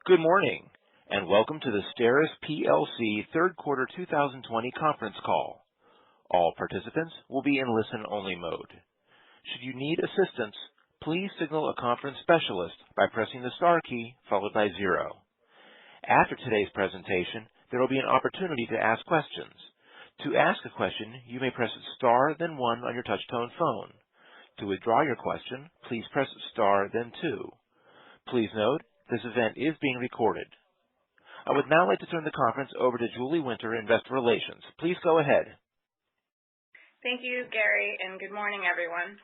Good morning, and welcome to the STERIS plc third quarter 2020 conference call. All participants will be in listen-only mode. Should you need assistance, please signal a conference specialist by pressing the star key followed by 0. After today's presentation, there will be an opportunity to ask questions. To ask a question, you may press star then 1 on your touch-tone phone. To withdraw your question, please press star then 2. Please note, this event is being recorded. I would now like to turn the conference over to Julie Winter, Investor Relations. Please go ahead. Thank you, Gary, and good morning, everyone.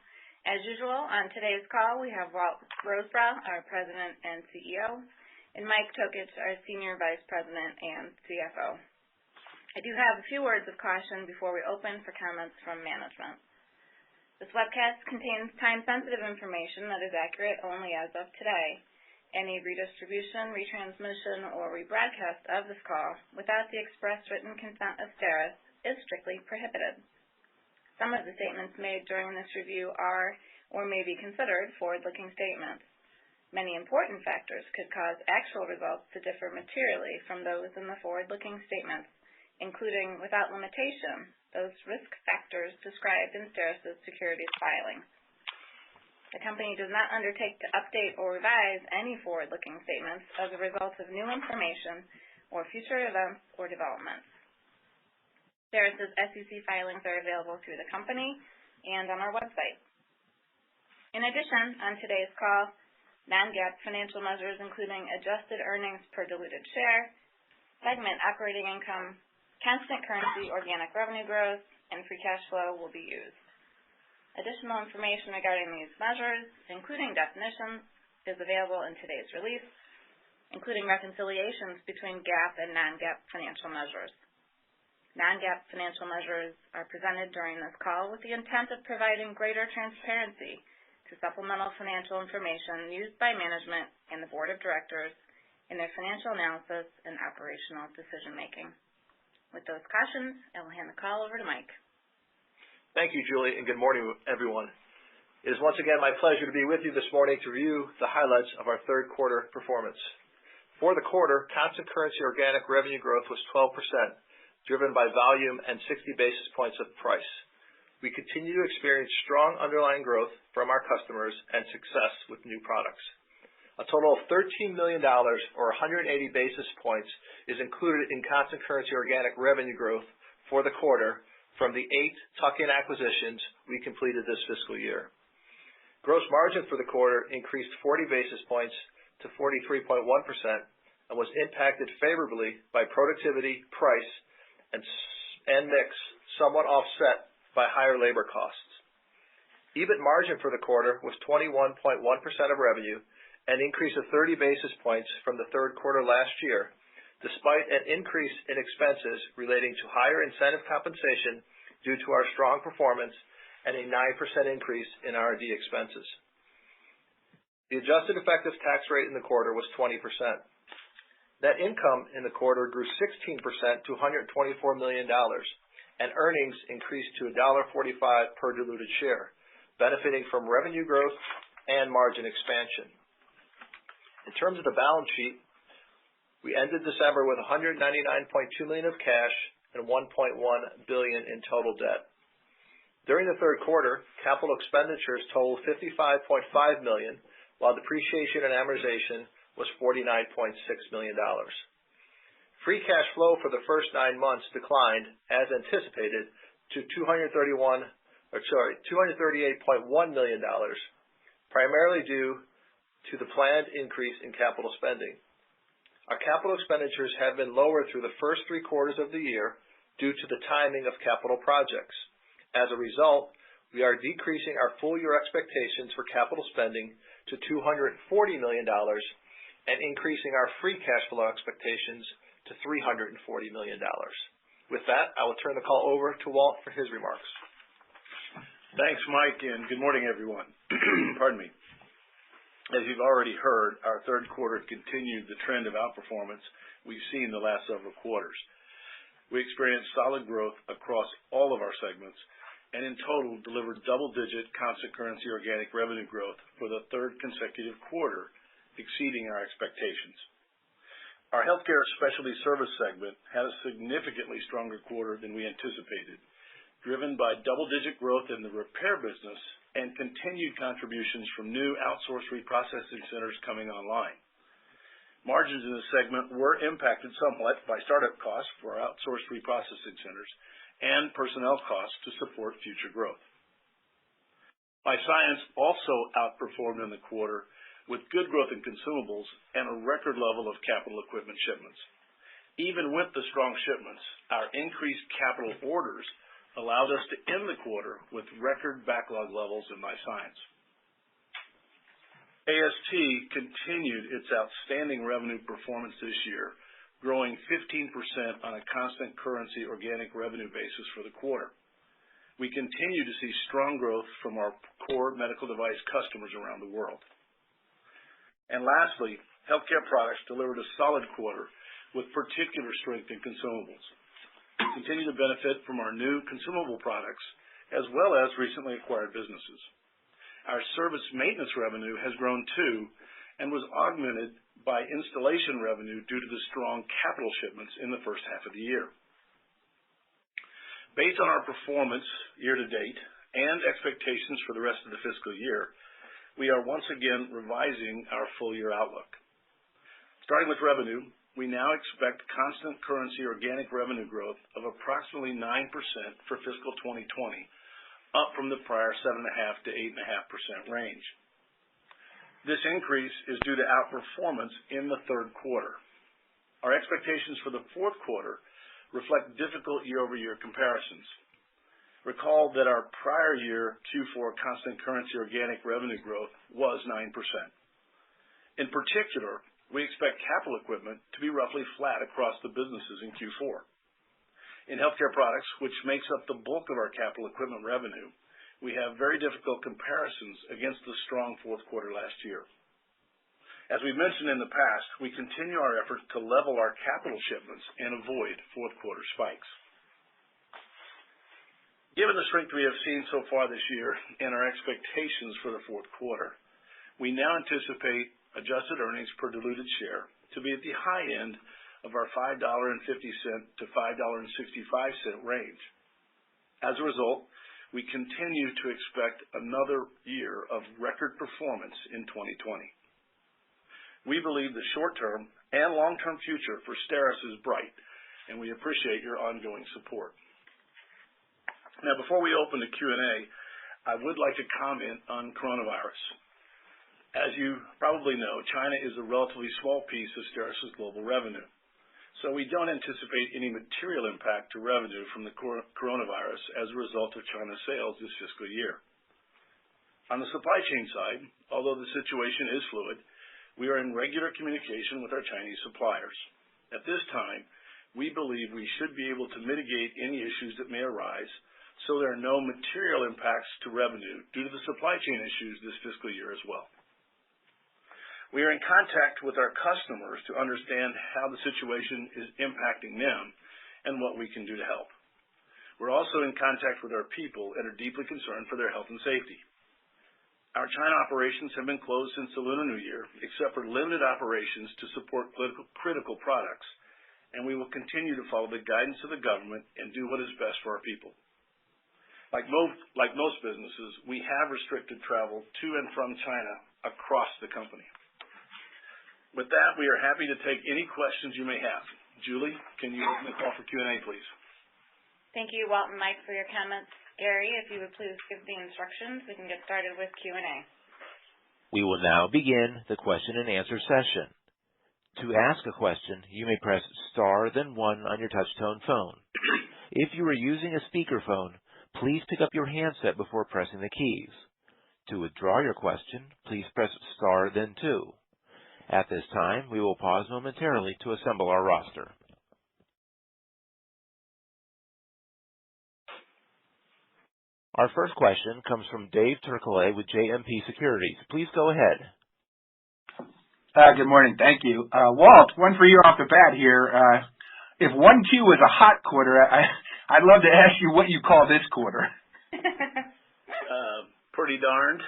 As usual, on today's call, we have Walt Rosebrough, our President and CEO, and Mike Tokich, our Senior Vice President and CFO. I do have a few words of caution before we open for comments from management. This webcast contains time-sensitive information that is accurate only as of today. Any redistribution, retransmission, or rebroadcast of this call without the express written consent of STERIS is strictly prohibited. Some of the statements made during this review are or may be considered forward-looking statements. Many important factors could cause actual results to differ materially from those in the forward-looking statements, including, without limitation, those risk factors described in STERIS's securities filings. The company does not undertake to update or revise any forward-looking statements as a result of new information or future events or developments. STERIS's SEC filings are available through the company and on our website. In addition, on today's call, non-GAAP financial measures including adjusted earnings per diluted share, segment operating income, constant currency organic revenue growth, and free cash flow will be used. Additional information regarding these measures, including definitions, is available in today's release, including reconciliations between GAAP and non-GAAP financial measures. Non-GAAP financial measures are presented during this call with the intent of providing greater transparency to supplemental financial information used by management and the Board of Directors in their financial analysis and operational decision-making. With those cautions, I will hand the call over to Mike. Thank you, Julie, and good morning, everyone. It is once again my pleasure to be with you this morning to review the highlights of our third quarter performance. For the quarter, constant currency organic revenue growth was 12%, driven by volume and 60 basis points of price. We continue to experience strong underlying growth from our customers and success with new products. A total of $13 million, or 180 basis points, is included in constant currency organic revenue growth for the quarter from the 8 tuck-in acquisitions we completed this fiscal year. Gross margin for the quarter increased 40 basis points to 43.1% and was impacted favorably by productivity, price, and mix, somewhat offset by higher labor costs. EBIT margin for the quarter was 21.1% of revenue, an increase of 30 basis points from the third quarter last year, despite an increase in expenses relating to higher incentive compensation due to our strong performance and a 9% increase in R&D expenses. The adjusted effective tax rate in the quarter was 20%. Net income in the quarter grew 16% to $124 million, and earnings increased to $1.45 per diluted share, benefiting from revenue growth and margin expansion. In terms of the balance sheet, we ended December with $199.2 million of cash and $1.1 billion in total debt. During the third quarter, capital expenditures totaled $55.5 million, while depreciation and amortization was $49.6 million. Free cash flow for the first 9 months declined, as anticipated, to $238.1 million, primarily due to the planned increase in capital spending. Our capital expenditures have been lower through the first 3 quarters of the year due to the timing of capital projects. As a result, we are decreasing our full-year expectations for capital spending to $240 million and increasing our free cash flow expectations to $340 million. With that, I will turn the call over to Walt for his remarks. Thanks, Mike, and good morning, everyone. Pardon me. As you've already heard, our third quarter continued the trend of outperformance we've seen the last several quarters. We experienced solid growth across all of our segments and in total delivered double-digit constant currency organic revenue growth for the third consecutive quarter, exceeding our expectations. Our healthcare specialty service segment had a significantly stronger quarter than we anticipated, driven by double-digit growth in the repair business and continued contributions from new outsourced reprocessing centers coming online. Margins in this segment were impacted somewhat by startup costs for our outsourced reprocessing centers and personnel costs to support future growth. Life Science also outperformed in the quarter with good growth in consumables and a record level of capital equipment shipments. Even with the strong shipments, our increased capital orders allowed us to end the quarter with record backlog levels in Life Science. AST continued its outstanding revenue performance this year, growing 15% on a constant currency organic revenue basis for the quarter. We continue to see strong growth from our core medical device customers around the world. And lastly, Healthcare Products delivered a solid quarter with particular strength in consumables. We continue to benefit from our new consumable products as well as recently acquired businesses. Our service maintenance revenue has grown too and was augmented by installation revenue due to the strong capital shipments in the first half of the year. Based on our performance year to date and expectations for the rest of the fiscal year, we are once again revising our full-year outlook. Starting with revenue, we now expect constant currency organic revenue growth of approximately 9% for fiscal 2020, up from the prior 7.5% to 8.5% range. This increase is due to outperformance in the third quarter. Our expectations for the fourth quarter reflect difficult year-over-year comparisons. Recall that our prior year Q4 constant currency organic revenue growth was 9%. In particular, we expect capital equipment to be roughly flat across the businesses in Q4. In Healthcare Products, which makes up the bulk of our capital equipment revenue, we have very difficult comparisons against the strong fourth quarter last year. As we mentioned in the past, we continue our efforts to level our capital shipments and avoid fourth quarter spikes. Given the strength we have seen so far this year and our expectations for the fourth quarter, we now anticipate adjusted earnings per diluted share to be at the high end of our $5.50 to $5.65 range. As a result, we continue to expect another year of record performance in 2020. We believe the short-term and long-term future for STERIS is bright, and we appreciate your ongoing support. Now, before we open to Q&A, I would like to comment on coronavirus. As you probably know, China is a relatively small piece of STERIS's global revenue, so we don't anticipate any material impact to revenue from the coronavirus as a result of China's sales this fiscal year. On the supply chain side, although the situation is fluid, we are in regular communication with our Chinese suppliers. At this time, we believe we should be able to mitigate any issues that may arise, so there are no material impacts to revenue due to the supply chain issues this fiscal year as well. We are in contact with our customers to understand how the situation is impacting them and what we can do to help. We're also in contact with our people and are deeply concerned for their health and safety. Our China operations have been closed since the Lunar New Year, except for limited operations to support critical products, and we will continue to follow the guidance of the government and do what is best for our people. Like most businesses, we have restricted travel to and from China across the company. With that, we are happy to take any questions you may have. Julie, can you open the call for Q&A, please? Thank you, Walt and Mike, for your comments. Gary, if you would please give the instructions, we can get started with Q&A. We will now begin the question and answer session. To ask a question, you may press star then 1 on your touch-tone phone. If you are using a speakerphone, please pick up your handset before pressing the keys. To withdraw your question, please press star then 2. At this time, we will pause momentarily to assemble our roster. Our first question comes from Dave Turcotte with JMP Securities. Please go ahead. Good morning. Thank you. Walt, one for you off the bat here. If 1Q was a hot quarter, I'd love to ask you what you call this quarter. Pretty darned.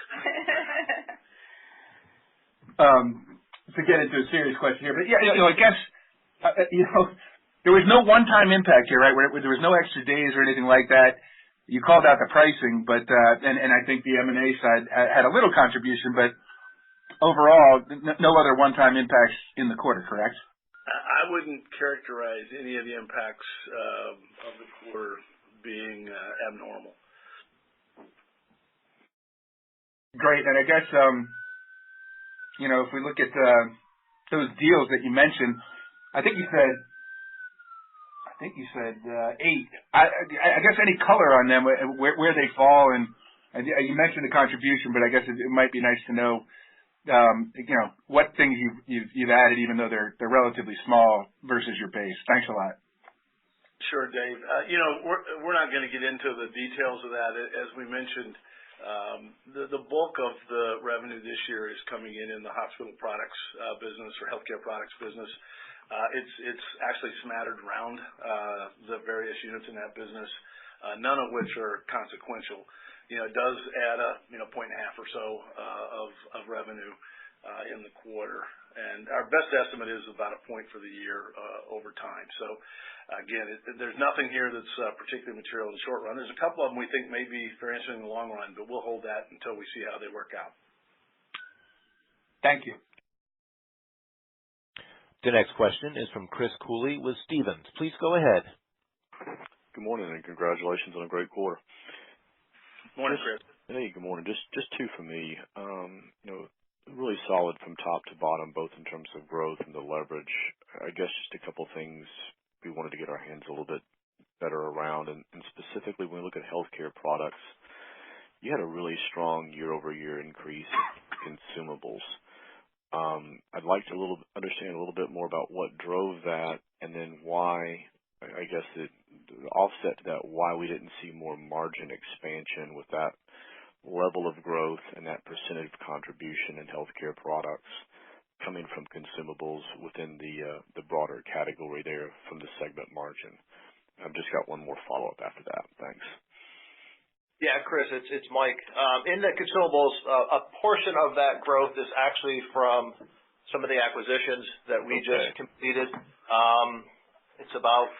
To get into a serious question here, but yeah, I guess there was no one-time impact here, right? There was no extra days or anything like that. You called out the pricing, but and I think the M&A side had a little contribution, but overall, no other one-time impacts in the quarter, correct? I wouldn't characterize any of the impacts of the quarter being abnormal. Great. And I guess, if we look at those deals that you mentioned, I think you said 8. I guess any color on them, where they fall, and you mentioned the contribution, but I guess it might be nice to know, what things you've added, even though they're relatively small versus your base. Thanks a lot. Sure, Dave. We're not going to get into the details of that. As we mentioned, the bulk of the revenue this year is coming in the hospital products business or healthcare products business. It's actually smattered around the various units in that business, none of which are consequential. It does add a point and a half or so of revenue in the quarter, and our best estimate is about a point for the year over time. So again, there's nothing here that's particularly material in the short run. There's a couple of them we think may be very interesting in the long run, but we'll hold that until we see how they work out. Thank you. The next question is from Chris Cooley with Stephens. Please go ahead. Good morning, and congratulations on a great quarter. Morning, Chris. Hey, good morning. Just two for me. Really solid from top to bottom, both in terms of growth and the leverage. I guess just a couple things we wanted to get our hands a little bit better around, and specifically when we look at healthcare products, you had a really strong year-over-year increase in consumables. I'd like to understand a little bit more about what drove that, and then why, I guess the offset to that, why we didn't see more margin expansion with that level of growth and that percentage of contribution in healthcare products coming from consumables within the broader category there from the segment margin. I've just got one more follow-up after that. Thanks. Yeah, Chris, it's Mike. In the consumables, a portion of that growth is actually from some of the acquisitions that we just completed. It's about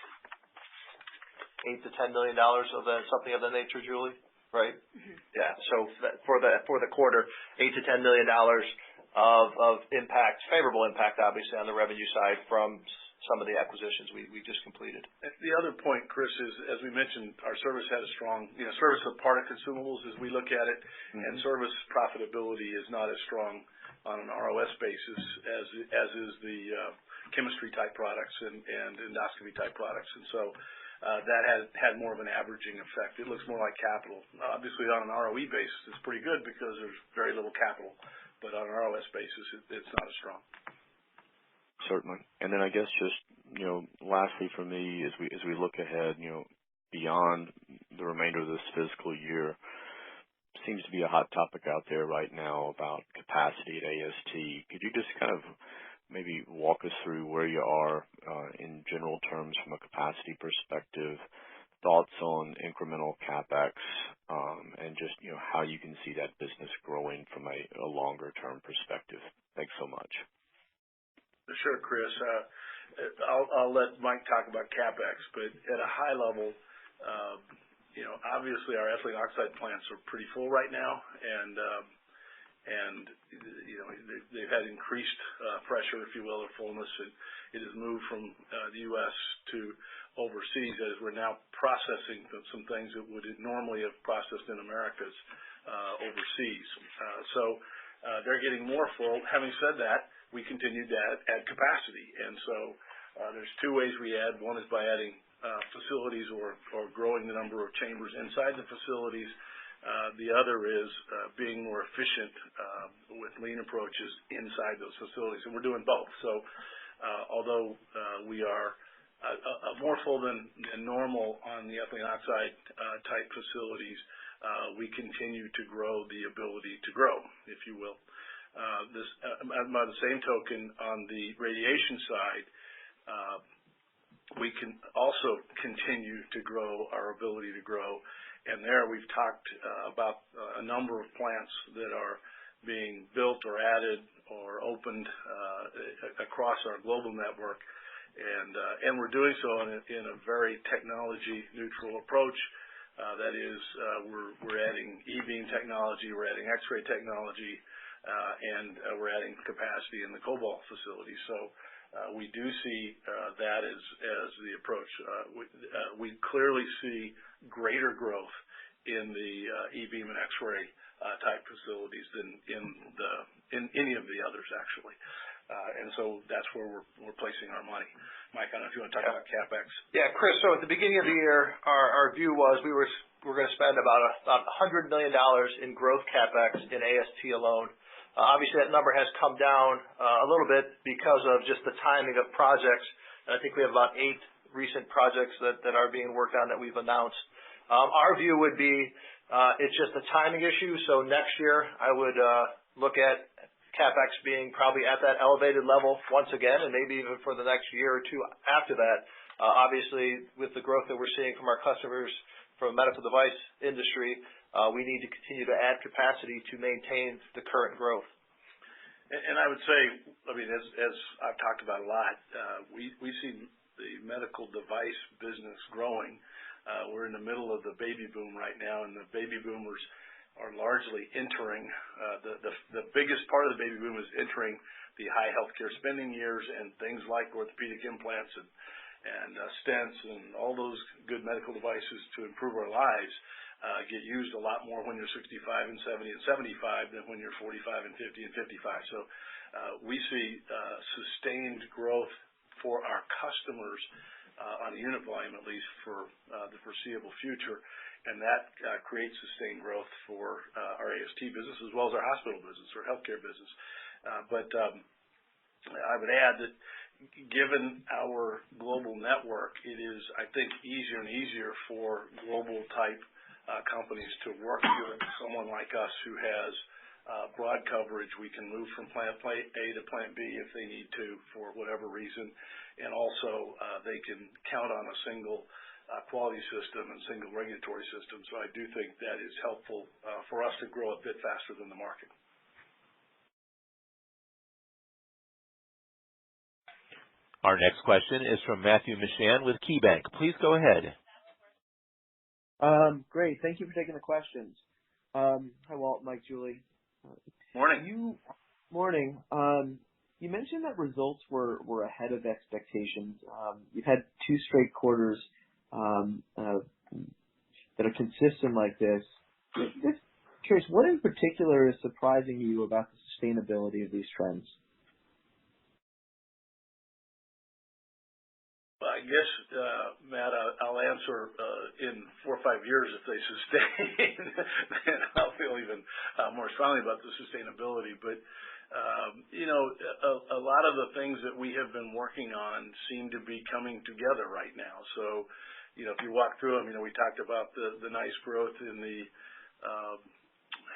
$8 to $10 million of that, something of that nature, Julie, right? Mm-hmm. Yeah. So for the quarter, $8 to $10 million of impact, favorable impact, obviously on the revenue side from some of the acquisitions we just completed. The other point, Chris, is, as we mentioned, our service had a strong, service of part of consumables as we look at it, and service profitability is not as strong on an ROS basis as is the chemistry type products and endoscopy type products. And so that has had more of an averaging effect. It looks more like capital. Obviously on an ROE basis, it's pretty good because there's very little capital, but on an ROS basis, it's not as strong. Certainly. And then I guess just, lastly for me, as we look ahead, beyond the remainder of this fiscal year, seems to be a hot topic out there right now about capacity at AST. Could you just kind of maybe walk us through where you are in general terms from a capacity perspective, thoughts on incremental CapEx, and just, how you can see that business growing from a longer term perspective? Thanks so much. Sure, Chris. I'll let Mike talk about CapEx, but at a high level, obviously our ethylene oxide plants are pretty full right now, and they've had increased pressure, if you will, or fullness. It has moved from the U.S. to overseas as we're now processing some things that would normally have processed in Americas overseas. So they're getting more full. Having said that, we continue to add capacity. And so there's two ways we add. One is by adding facilities or growing the number of chambers inside the facilities. The other is being more efficient with lean approaches inside those facilities. And we're doing both. So although we are more full than normal on the ethylene oxide type facilities, we continue to grow the ability to grow, if you will. By the same token, on the radiation side, we can also continue to grow our ability to grow. And there we've talked about a number of plants that are being built or added or opened across our global network. And we're doing so in a very technology neutral approach. That is, we're adding e-beam technology, we're adding X-ray technology, and we're adding capacity in the cobalt facility. So we do see that as the approach. We clearly see greater growth in the e-beam and X-ray type facilities than in any of the others, actually. And so that's where we're placing our money. Mike, I don't know if you want to talk about CapEx. Yeah, Chris. So at the beginning of the year, our view was we were going to spend about $100 million in growth CapEx in AST alone. Obviously, that number has come down a little bit because of just the timing of projects. And I think we have about 8 recent projects that are being worked on that we've announced. Our view would be it's just a timing issue. So next year, I would look at CapEx being probably at that elevated level once again, and maybe even for the next year or two after that. Obviously, with the growth that we're seeing from our customers from the medical device industry, we need to continue to add capacity to maintain the current growth. And I would say, I mean, as I've talked about a lot, we see the medical device business growing. We're in the middle of the baby boom right now, and the baby boomers are largely entering, the biggest part of the baby boom is entering the high healthcare spending years, and things like orthopedic implants and stents and all those good medical devices to improve our lives get used a lot more when you're 65 and 70 and 75 than when you're 45 and 50 and 55. So we see sustained growth for our customers on a unit volume, at least for the foreseeable future. And that creates sustained growth for our AST business as well as our hospital business or healthcare business. But I would add that given our global network, it is, I think, easier and easier for global type companies to work with someone like us who has broad coverage. We can move from plant A to plant B if they need to for whatever reason. And also they can count on a single quality system and single regulatory system. So I do think that is helpful for us to grow a bit faster than the market. Our next question is from Matthew Mishan with KeyBank. Please go ahead. Great. Thank you for taking the questions. Hi, Walt, Mike, Julie. Morning. Morning. You mentioned that results were ahead of expectations. You've had 2 straight quarters that are consistent like this. Just curious, what in particular is surprising you about the sustainability of these trends? Well, I guess, Matt, I'll answer in 4 or 5 years if they sustain, then I'll feel even more strongly about the sustainability. But a lot of the things that we have been working on seem to be coming together right now. So, if you walk through them, we talked about the nice growth in the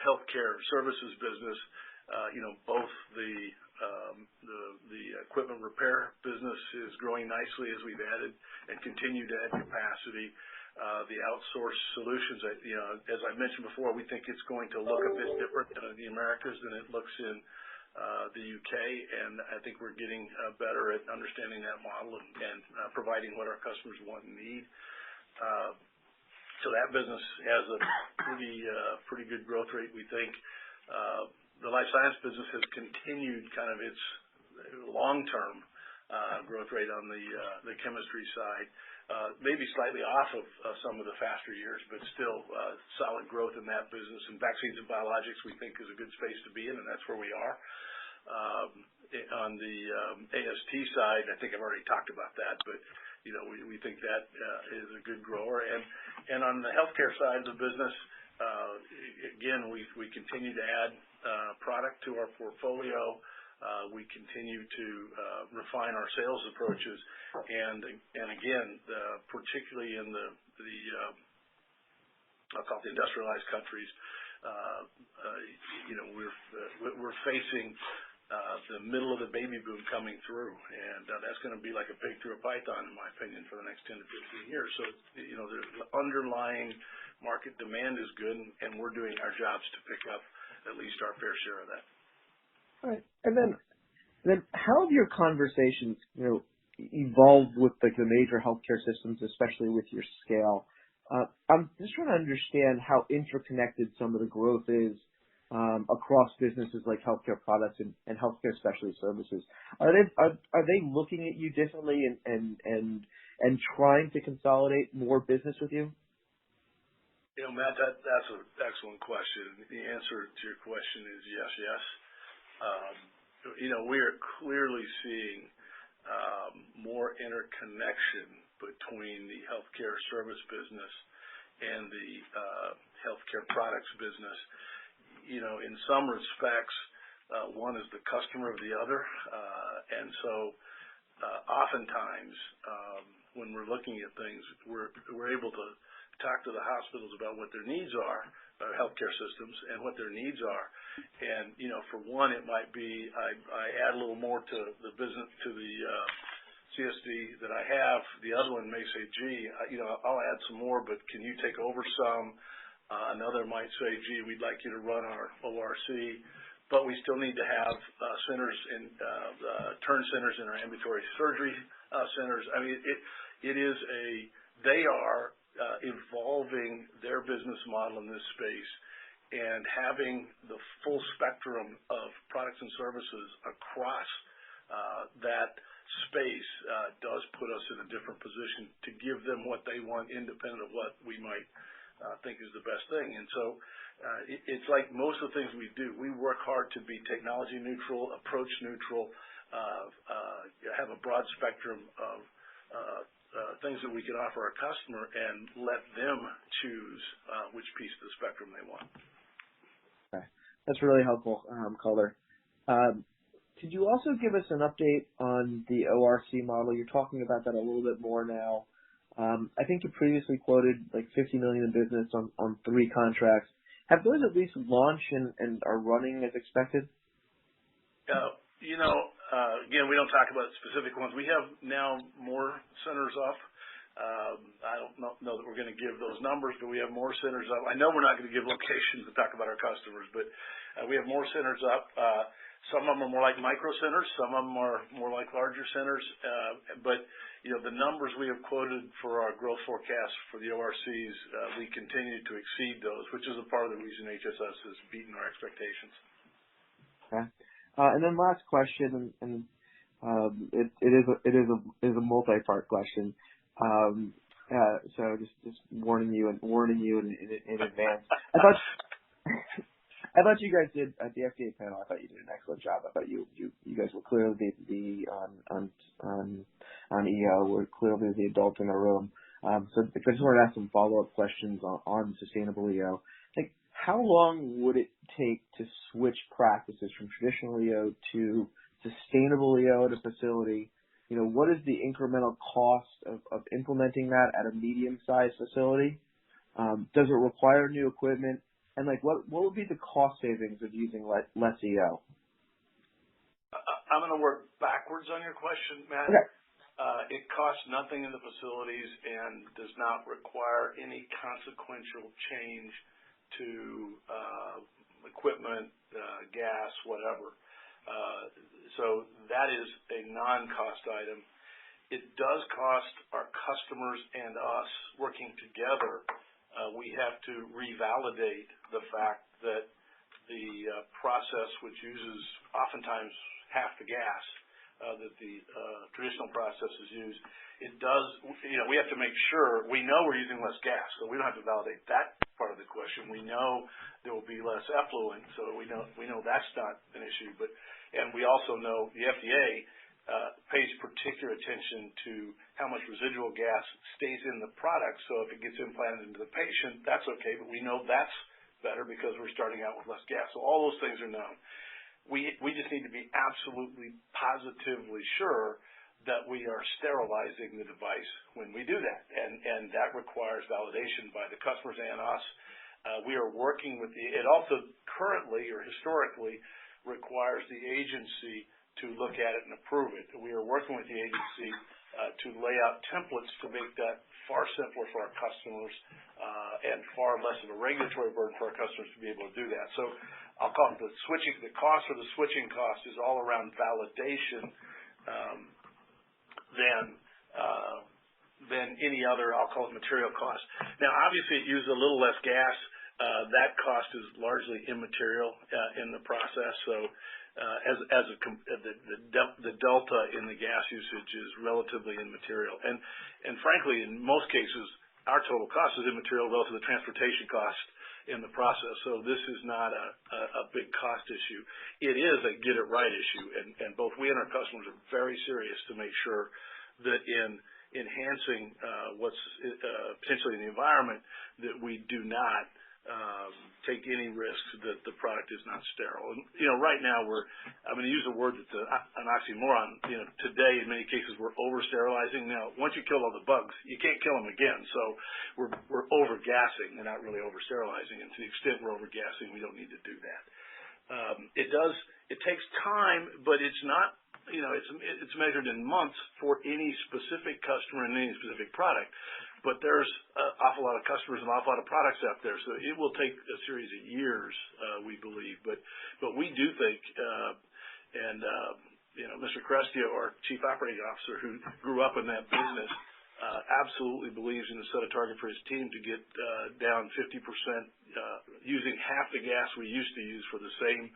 healthcare services business. Both the equipment repair business is growing nicely as we've added and continue to add capacity. The outsourced solutions, as I mentioned before, we think it's going to look a bit different in the Americas than it looks in the UK, and I think we're getting better at understanding that model and providing what our customers want and need. So that business has a pretty good growth rate, we think. The life science business has continued kind of its long-term growth rate on the chemistry side, maybe slightly off of some of the faster years, but still solid growth in that business. And vaccines and biologics we think is a good space to be in, and that's where we are. On the AST side, I think I've already talked about that, but we think that is a good grower. And on the healthcare side of the business, again, we continue to add product to our portfolio. We continue to refine our sales approaches, and again, particularly in the I'll call it the industrialized countries, we're facing the middle of the baby boom coming through, and that's going to be like a pig through a python, in my opinion, for the next 10 to 15 years. So, the underlying market demand is good, and we're doing our jobs to pick up at least our fair share of that. All right. And then how have your conversations, evolved with like the major healthcare systems, especially with your scale. I'm just trying to understand how interconnected some of the growth is across businesses like healthcare products and healthcare specialty services. Are they looking at you differently and trying to consolidate more business with you? Matt, that's an excellent question. The answer to your question is yes. We are clearly seeing more interconnection between the healthcare service business and the healthcare products business. In some respects, one is the customer of the other, and so oftentimes when we're looking at things, we're able to talk to the hospitals about what their needs are, healthcare systems, and what their needs are. And for one, it might be I add a little more to the business, to the CSD that I have. The other one may say, gee, I'll add some more, but can you take over some? Another might say, gee, we'd like you to run our ORC, but we still need to have centers in turn centers in our ambulatory surgery centers. I mean, they are evolving their business model in this space, and having the full spectrum of products and services across that space does put us in a different position to give them what they want, independent of what we might think is the best thing. And so it's like most of the things we do. We work hard to be technology neutral, approach neutral, have a broad spectrum of things that we can offer our customer, and let them choose which piece of the spectrum they want. Okay. That's really helpful, color. Could you also give us an update on the ORC model? You're talking about that a little bit more now. I think you previously quoted like $50 million in business on 3 contracts. Have those at least launched and are running as expected? Again, we don't talk about specific ones. We have now more centers up. I don't know that we're going to give those numbers, but we have more centers up. I know we're not going to give locations to talk about our customers, but we have more centers up. Some of them are more like micro centers. Some of them are more like larger centers. But the numbers we have quoted for our growth forecast for the ORCs, we continue to exceed those, which is a part of the reason HSS has beaten our expectations. Okay. And then last question, and it is a multi-part question. So just warning you in advance. I thought you guys did at the FDA panel. I thought you did an excellent job. I thought you guys were clearly the on EO. Were clearly the adults in the room. So I just wanted to ask some follow-up questions on sustainable EO. Like, how long would it take to switch practices from traditional EO to sustainable EO at a facility? What is the incremental cost of implementing that at a medium-sized facility? Does it require new equipment? And what would be the cost savings of using less EO? I'm going to work backwards on your question, Matt. Okay. It costs nothing in the facilities and does not require any consequential change to equipment, gas, whatever. So that is a non-cost item. It does cost our customers and us working together. We have to revalidate the fact that the process, which uses oftentimes half the gas that the traditional processes use, it does. We have to make sure we know we're using less gas, so we don't have to validate that part of the question. We know there will be less effluent, so we know that's not an issue. And we also know the FDA pays particular attention to how much residual gas stays in the product. So if it gets implanted into the patient, that's okay, but we know that's better because we're starting out with less gas. So all those things are known. We just need to be absolutely positively sure that we are sterilizing the device when we do that, and that requires validation by the customers and us. We are working with it also currently or historically requires the agency to look at it and approve it. We are working with the agency to lay out templates to make that far simpler for our customers and far less of a regulatory burden for our customers to be able to do that. So I'll call it the cost or the switching cost is all around validation than any other, I'll call it, material cost. Now, obviously, it uses a little less gas. That cost is largely immaterial in the process. So, the delta in the gas usage is relatively immaterial. And frankly, in most cases, our total cost is immaterial relative to the transportation cost in the process. So this is not a big cost issue. It is a get it right issue, and both we and our customers are very serious to make sure that in enhancing what's potentially in the environment, that we do not take any risks that the product is not sterile. And, right now I'm going to use a word that's an oxymoron. Today in many cases we're over-sterilizing. Now, once you kill all the bugs, you can't kill them again. So we're over-gassing and not really over-sterilizing. And to the extent we're over-gassing, we don't need to do that. It takes time, but it's not, it's measured in months for any specific customer and any specific product. But there's an awful lot of customers and an awful lot of products out there, so it will take a series of years, we believe. But we do think, Mr. Crestio, our Chief Operating Officer, who grew up in that business, absolutely believes in a set of target for his team to get down 50%, using half the gas we used to use for the same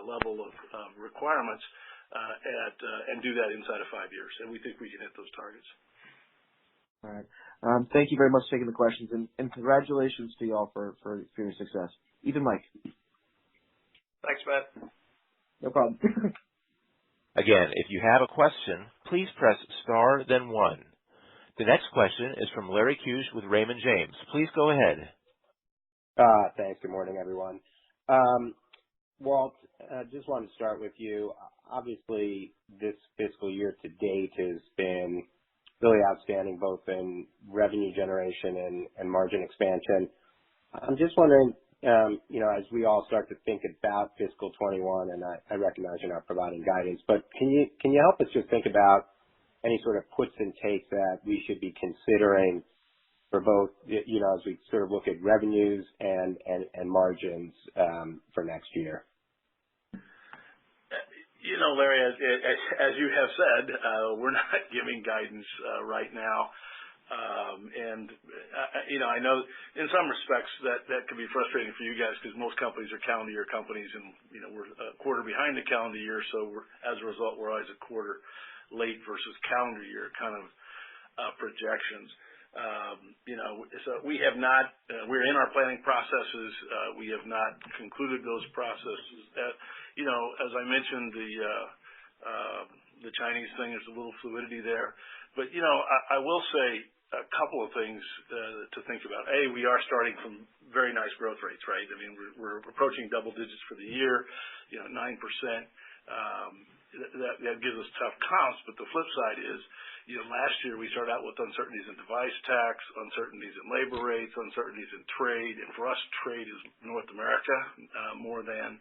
level of requirements, and do that inside of 5 years. And we think we can hit those targets. All right. Thank you very much for taking the questions, and congratulations to you all for your success. Even Mike. Thanks, Matt. No problem. Again, if you have a question, please press star then one. The next question is from Larry Kuesch with Raymond James. Please go ahead. Thanks. Good morning, everyone. Walt, just wanted to start with you. Obviously, this fiscal year to date has been really outstanding, both in revenue generation and margin expansion. I'm just wondering, as we all start to think about fiscal 21, and I recognize you're not providing guidance, but can you help us just think about any sort of puts and takes that we should be considering for both, as we sort of look at revenues and margins for next year? Larry, as you have said, we're not giving guidance right now. I know in some respects that can be frustrating for you guys because most companies are calendar year companies, and we're a quarter behind the calendar year, so as a result we're always a quarter late versus calendar year kind of projections. So we have not. We're in our planning processes. We have not concluded those processes. As I mentioned, the Chinese thing, there's a little fluidity there. But I will say a couple of things to think about. We are starting from very nice growth rates, right? I mean, we're approaching double digits for the year, 9%. That gives us tough comps. But the flip side is, last year we started out with uncertainties in device tax, uncertainties in labor rates, uncertainties in trade, and for us, trade is North America more than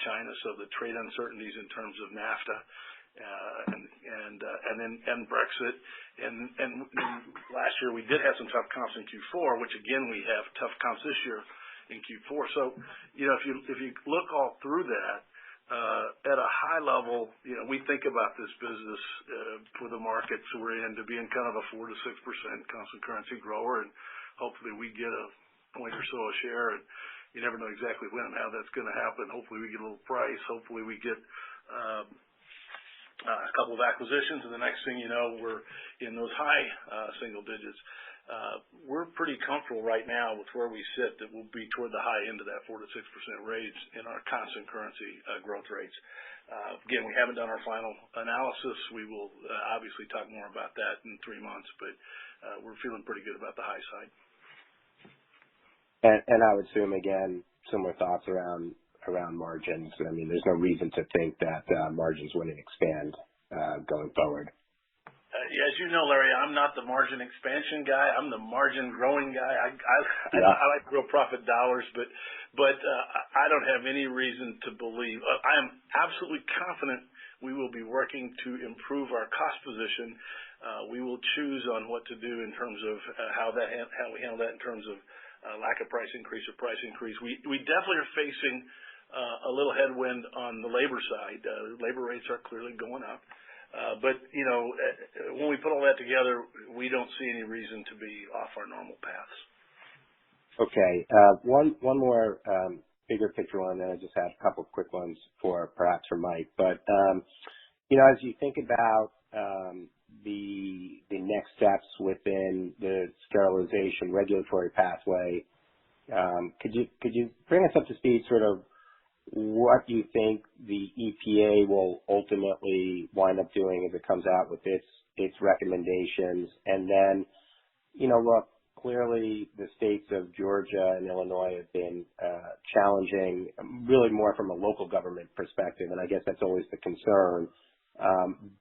China. So the trade uncertainties in terms of NAFTA and Brexit, and last year we did have some tough comps in Q4, which again we have tough comps this year in Q4. So if you look all through that. At a high level, we think about this business for the markets we're in to be in kind of a 4 to 6% constant currency grower, and hopefully we get a point or so a share. And you never know exactly when and how that's going to happen. Hopefully we get a little price. Hopefully we get a couple of acquisitions, and the next thing you know, we're in those high single digits. We're pretty comfortable right now with where we sit that we'll be toward the high end of that 4 to 6% range in our constant currency growth rates. Again, we haven't done our final analysis. We will obviously talk more about that in 3 months, but we're feeling pretty good about the high side. And I would assume, again, similar thoughts around margins. I mean, there's no reason to think that margins wouldn't expand going forward. As you know, Larry, I'm not the margin expansion guy. I'm the margin growing guy. I like real profit dollars, but I don't have any reason to believe. I am absolutely confident we will be working to improve our cost position. We will choose on what to do in terms of how we handle that in terms of lack of price increase or price increase. We definitely are facing a little headwind on the labor side. Labor rates are clearly going up. But when we put all that together, we don't see any reason to be off our normal paths. Okay. One more bigger picture one, and then I just had a couple of quick ones perhaps for Mike. But as you think about the next steps within the sterilization regulatory pathway, could you bring us up to speed, sort of what you think the EPA will ultimately wind up doing as it comes out with its recommendations? And then, look, clearly the states of Georgia and Illinois have been challenging, really more from a local government perspective, and I guess that's always the concern.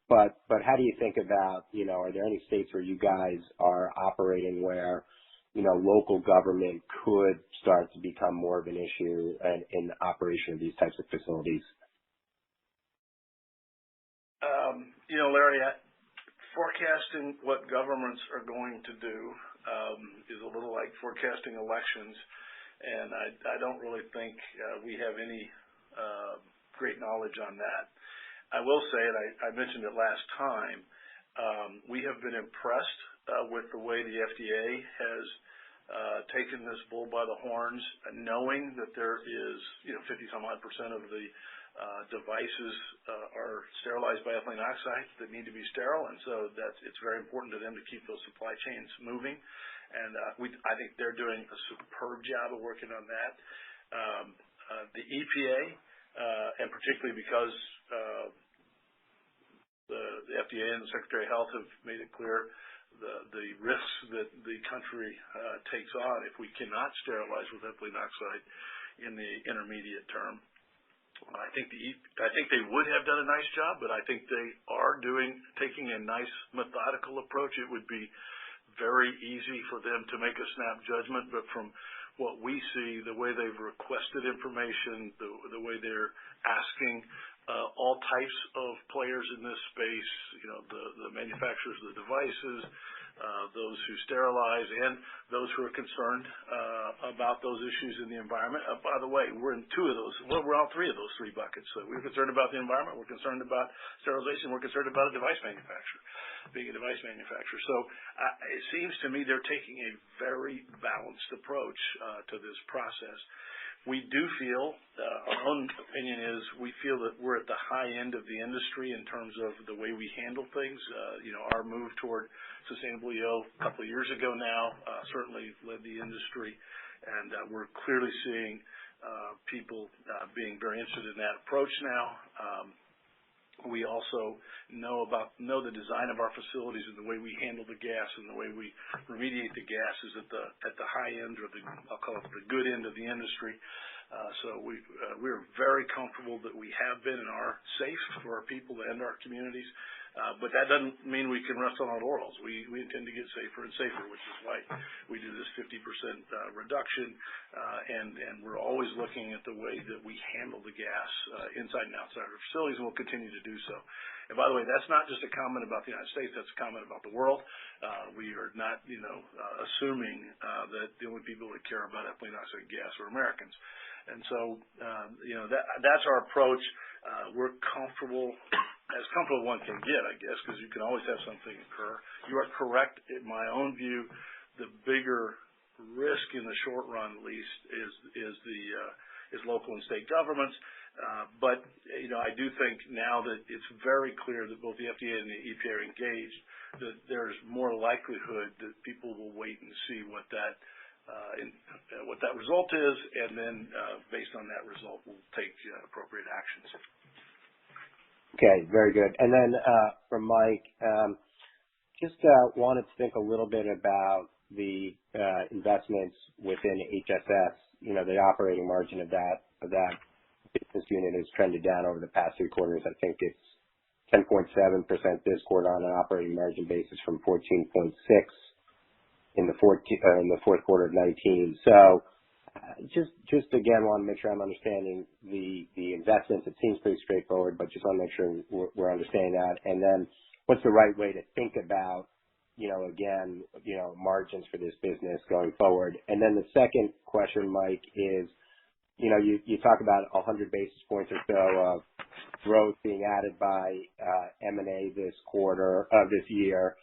But how do you think about, are there any states where you guys are operating where, local government could start to become more of an issue in the operation of these types of facilities? Larry, forecasting what governments are going to do is a little like forecasting elections, and I don't really think we have any great knowledge on that. I will say, and I mentioned it last time, we have been impressed with the way the FDA has taken this bull by the horns, knowing that there is 50-some-odd% of the devices are sterilized by ethylene oxide that need to be sterile, and so it's very important to them to keep those supply chains moving. And I think they're doing a superb job of working on that. The EPA, and particularly because the FDA and the Secretary of Health have made it clear the risks that the country takes on if we cannot sterilize with ethylene oxide in the intermediate term. I think they would have done a nice job, but I think they are taking a nice methodical approach. It would be very easy for them to make a snap judgment, but from what we see, the way they've requested information, the way they're asking all types of players in this space, the manufacturers of the devices, those who sterilize, and those who are concerned about those issues in the environment. By the way, we're in two of those. Well, we're all three of those three buckets. So we're concerned about the environment, we're concerned about sterilization, we're concerned about a device manufacturer, being a device manufacturer. So it seems to me they're taking a very balanced approach to this process. We do feel, our own opinion is, we feel that we're at the high end of the industry in terms of the way we handle things. Our move toward sustainable EO a couple of years ago now certainly led the industry, and we're clearly seeing people being very interested in that approach now. We also know the design of our facilities and the way we handle the gas and the way we remediate the gas is at the high end, or I'll call it the good end of the industry. So we're very comfortable that we have been and are safe for our people and our communities. But that doesn't mean we can rest on our laurels. We intend to get safer and safer, which is why we do this 50% reduction, and we're always looking at the way that we handle the gas inside and outside our facilities, and we'll continue to do so. And by the way, that's not just a comment about the United States, that's a comment about the world. We are not, assuming that the only people that care about ethylene oxide gas are Americans. And so, that's our approach. We're comfortable, as comfortable as one can get, I guess, because you can always have something occur. You are correct. In my own view, the bigger risk in the short run, at least, is local and state governments. But I do think now that it's very clear that both the FDA and the EPA are engaged, that there's more likelihood that people will wait and see what that result is, and then based on that result, we'll take appropriate actions. Okay, very good. And then for Mike, just wanted to think a little bit about the investments within HSS. The operating margin of that business unit has trended down over the past 3 quarters. I think it's 10.7% this quarter on an operating margin basis from 14.6% in the fourth quarter of 2019. So just again, want to make sure I'm understanding the investments. It seems pretty straightforward, but just want to make sure we're understanding that. And then what's the right way to think about, margins for this business going forward? And then the second question, Mike, is You talk about 100 basis points or so of growth being added by M&A this year.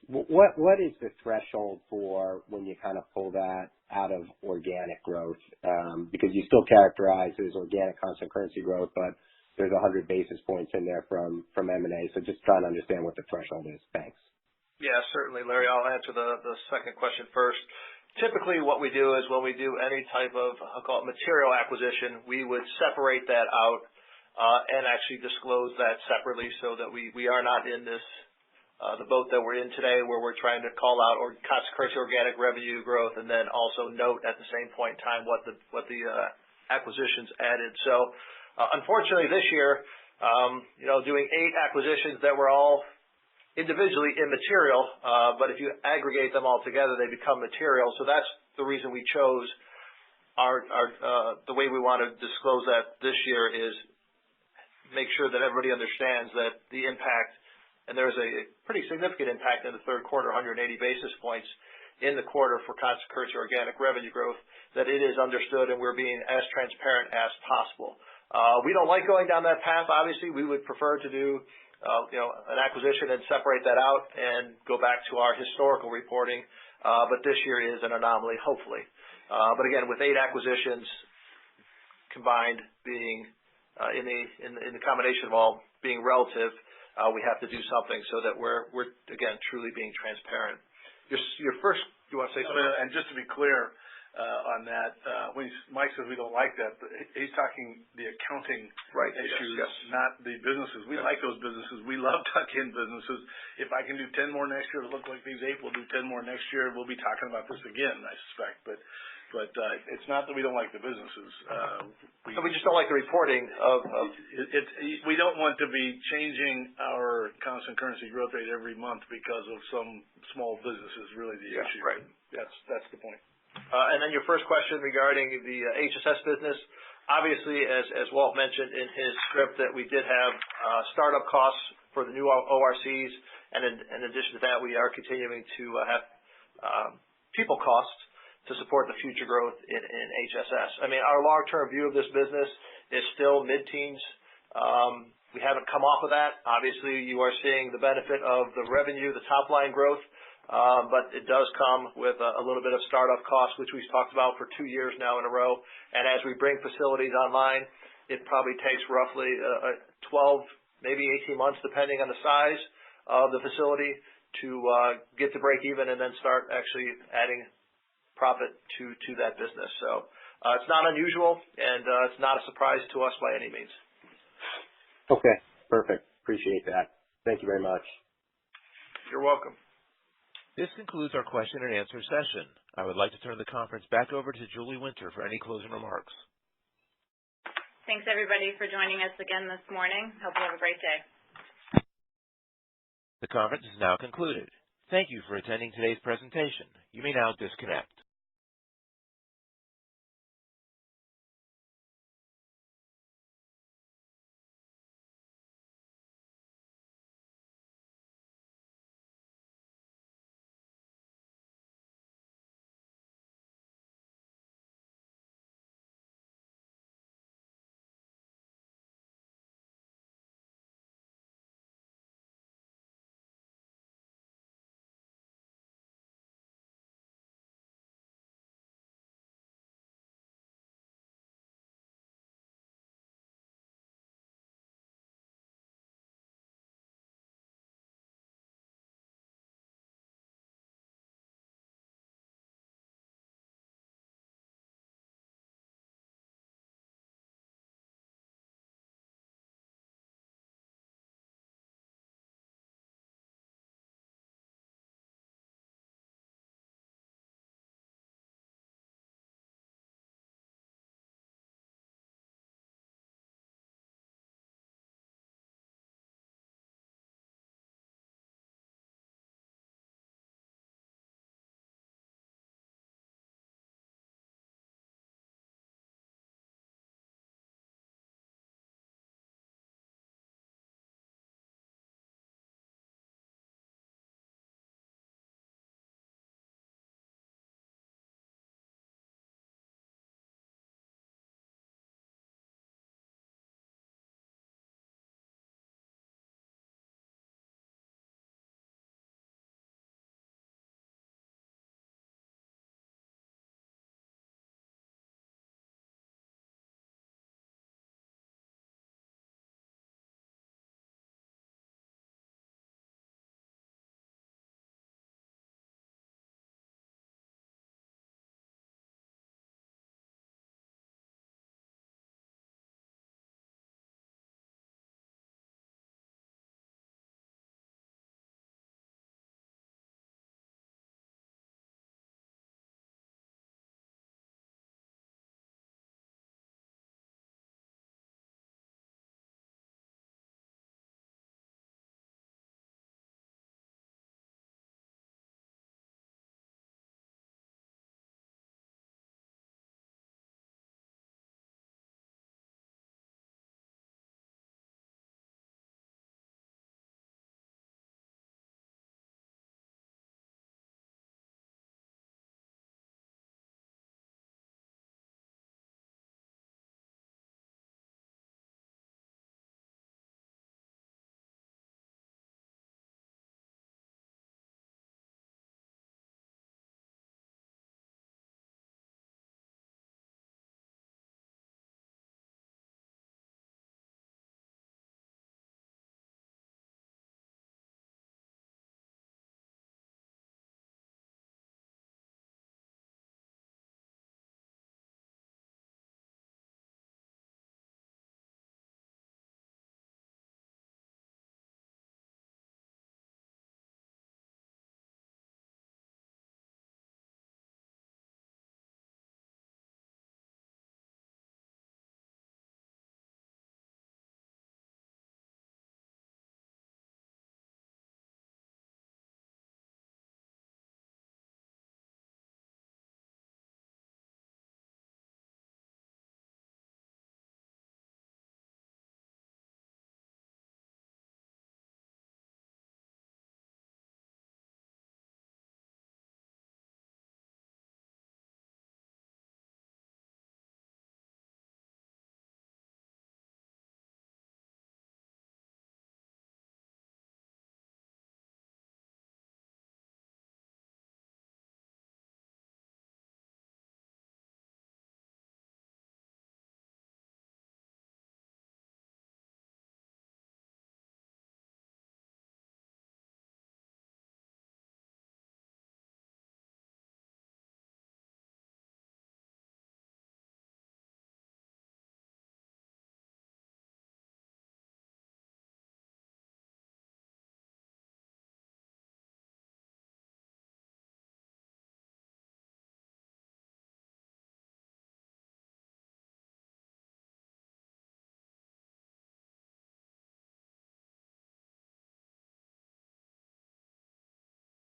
What is the threshold for when you kind of pull that out of organic growth? Because you still characterize it as organic constant currency growth, but there's 100 basis points in there from M&A. So just trying to understand what the threshold is. Thanks. Yeah, certainly, Larry. I'll answer the second question first. Typically what we do is when we do any type of, I'll call it material acquisition, we would separate that out and actually disclose that separately so that we are not in this the boat that we're in today where we're trying to call out constant currency organic revenue growth and then also note at the same point in time what the acquisitions added. So unfortunately this year, doing 8 acquisitions that were all individually immaterial, but if you aggregate them all together, they become material. So that's the reason we chose the way we want to disclose that this year is make sure that everybody understands that the impact, and there's a pretty significant impact in the third quarter, 180 basis points in the quarter for constant currency organic revenue growth, that it is understood and we're being as transparent as possible. We don't like going down that path. Obviously, we would prefer to do an acquisition and separate that out and go back to our historical reporting. But this year is an anomaly, hopefully. But again, with 8 acquisitions combined being in the combination of all being relative, we have to do something so that we're again truly being transparent. Your first, do you want to say something? And just to be clear on that, when Mike says we don't like that, he's talking the accounting issues, yes. Not the businesses. We like those businesses. We love tuck-in businesses. If I can do 10 more next year, it'll look like these 8 will do 10 more next year. We'll be talking about this again, I suspect. But it's not that we don't like the businesses. We just don't like the reporting of. We don't want to be changing our constant currency growth rate every month because of some small businesses. Really, the issue. Right. That's the point. And then your first question regarding the HSS business. Obviously, as Walt mentioned in his script, that we did have startup costs for the new ORCs, and in addition to that, we are continuing to have people costs to support the future growth in HSS. I mean, our long-term view of this business is still mid-teens. We haven't come off of that. Obviously, you are seeing the benefit of the revenue, the top-line growth, but it does come with a little bit of startup costs, which we've talked about for 2 years now in a row. And as we bring facilities online, it probably takes roughly 12, maybe 18 months, depending on the size of the facility, to get to break even and then start actually adding profit to that business. So it's not unusual, and it's not a surprise to us by any means. Okay, perfect. Appreciate that. Thank you very much. You're welcome. This concludes our question and answer session. I would like to turn the conference back over to Julie Winter for any closing remarks. Thanks, everybody, for joining us again this morning. Hope you have a great day. The conference is now concluded. Thank you for attending today's presentation. You may now disconnect.